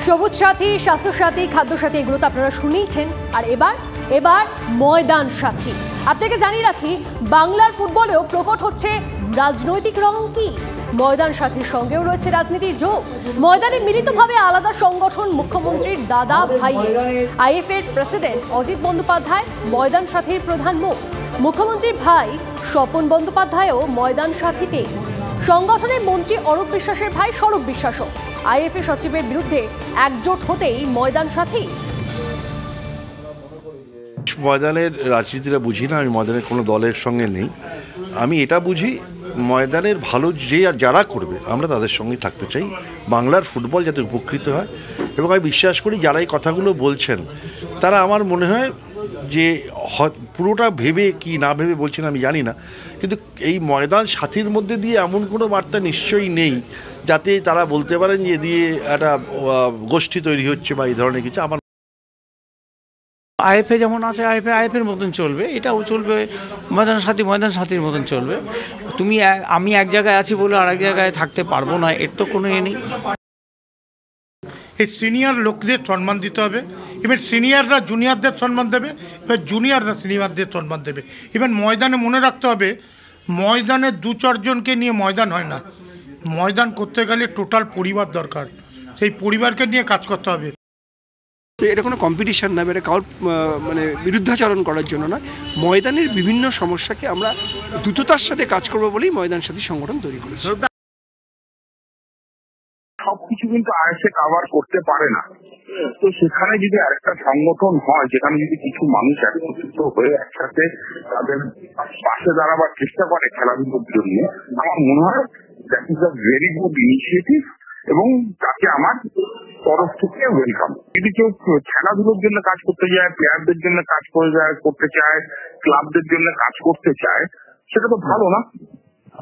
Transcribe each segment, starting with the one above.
সবুজ সাথী, স্বাস্থ্য সাথী, খাদ্য সাথী এগুলো তো আপনারা শুনেইছেন। আর এবার ময়দান সাথী। আপনাকে জানিয়ে রাখি, বাংলার ফুটবলেও প্রকট হচ্ছে রাজনৈতিক রং। কি ময়দান সাথীর সঙ্গেও রয়েছে রাজনীতির যোগ। ময়দানে মিলিতভাবে আলাদা সংগঠন মুখ্যমন্ত্রীর দাদা ভাইয়ের। আইএফএর প্রেসিডেন্ট অজিত বন্দ্যোপাধ্যায় ময়দান সাথীর প্রধান মুখ। মুখ্যমন্ত্রীর ভাই স্বপন বন্দ্যোপাধ্যায়ও ময়দান সাথীতে। সংগঠনের মন্ত্রী অরূপ বিশ্বাসের ভাই স্বরূপ বিশ্বাসও আইএফএ সচিবের বিরুদ্ধে একজোট হতেই ময়দান সাথী। ময়দানের রাজনীতিটা বুঝি না, আমি ময়দানের কোনো দলের সঙ্গে নেই। আমি এটা বুঝি, ময়দানের ভালো যে আর যারা করবে আমরা তাদের সঙ্গে থাকতে চাই, বাংলার ফুটবল যাতে উপকৃত হয়। এবং আমি বিশ্বাস করি যারা এই কথাগুলো বলছেন তারা, আমার মনে হয় যে পুরোটা ভেবে কি না ভেবে বলছেন আমি জানি না, কিন্তু এই ময়দান সাথীর মধ্যে দিয়ে এমন কোনো বার্তা নিশ্চয়ই নেই যাতে তারা বলতে পারেন যে দিয়ে একটা গোষ্ঠী তৈরি হচ্ছে বা এই ধরনের কিছু। আমার আইএফএ যেমন আছে, আইএফএর মতন চলবে, এটাও চলবে ময়দান সাথীর মতন চলবে। আমি এক জায়গায় আছি বলে আর এক জায়গায় থাকতে পারবো না, এর তো কোনো এ নেই। এই সিনিয়র লোকদের সম্মান দিতে হবে, এবার সিনিয়ররা জুনিয়রদের সম্মান দেবে, এবার জুনিয়ররা সিনিয়রদের সম্মান দেবে। এবার ময়দানে মনে রাখতে হবে, ময়দানে 2-4 জনকে নিয়ে ময়দান হয় না। ময়দান করতে গেলে টোটাল পরিবার দরকার, সেই পরিবারকে নিয়ে কাজ করতে হবে। এটা কোনো কম্পিটিশন না, এটা কারোর মানে বিরুদ্ধাচরণ করার জন্য নয়। ময়দানের বিভিন্ন সমস্যাকে আমরা দ্রুততার সাথে কাজ করবো বলেই ময়দান সাথী সংগঠন তৈরি করেছে। সবকিছু কিন্তু আইএফএ কভার করতে পারে না, তো সেখানে যদি আরেকটা সংগঠন হয়, যেখানে যদি কিছু মানুষ একত্রিত হয়ে একসাথে তাদের পাশে দাঁড়াবার চেষ্টা করে খেলাধুলোর জন্য, আমার মনে হয় that is a very good initiative এবং তাকে আমার তরফ থেকে ওয়েলকাম। যদি কেউ খেলাধুলোর জন্য কাজ করতে যায়, প্লেয়ারদের জন্য কাজ করতে চায়, ক্লাবদের জন্য কাজ করতে চায়, সেটা তো ভালো না,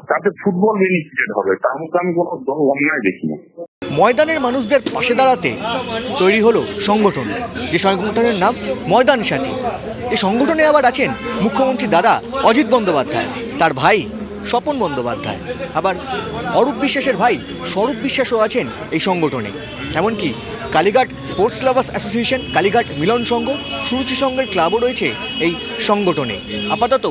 তাতে ফুটবল বেনিফিটেড হবে। তার মধ্যে আমি কোনো অন্যায় দেখি না। ময়দানের মানুষদের পাশে দাঁড়াতে তৈরি হলো সংগঠন, যে সংগঠনের নাম ময়দান সাথী। এই সংগঠনে আবার আছেন মুখ্যমন্ত্রী দাদা অজিত বন্দ্যোপাধ্যায়, তার ভাই স্বপন বন্দ্যোপাধ্যায়, আবার অরূপ বিশ্বাসের ভাই স্বরূপ বিশ্বাসও আছেন এই সংগঠনে। এমনকি Kalighat sports lovers association, Kalighat Milan Sangha, Suruchi সংঘের ক্লাবও রয়েছে এই সংগঠনে। আপাতত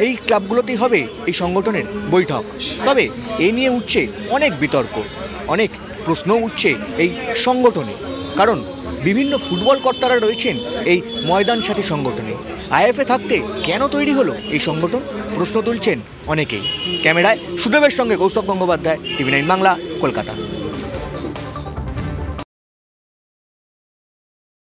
এই ক্লাবগুলোতেই হবে এই সংগঠনের বৈঠক। তবে এ নিয়ে উঠছে অনেক বিতর্ক, অনেক প্রশ্ন উঠছে এই সংগঠনে, কারণ বিভিন্ন ফুটবল কর্তারা রয়েছেন এই ময়দান সাথী সংগঠনে। আইএফএ থাকতে কেন তৈরি হলো এই সংগঠন, প্রশ্ন তুলছেন অনেকেই। ক্যামেরায় সুদেবের সঙ্গে কৌস্তব গঙ্গোপাধ্যায়, TV9 বাংলা, কলকাতা।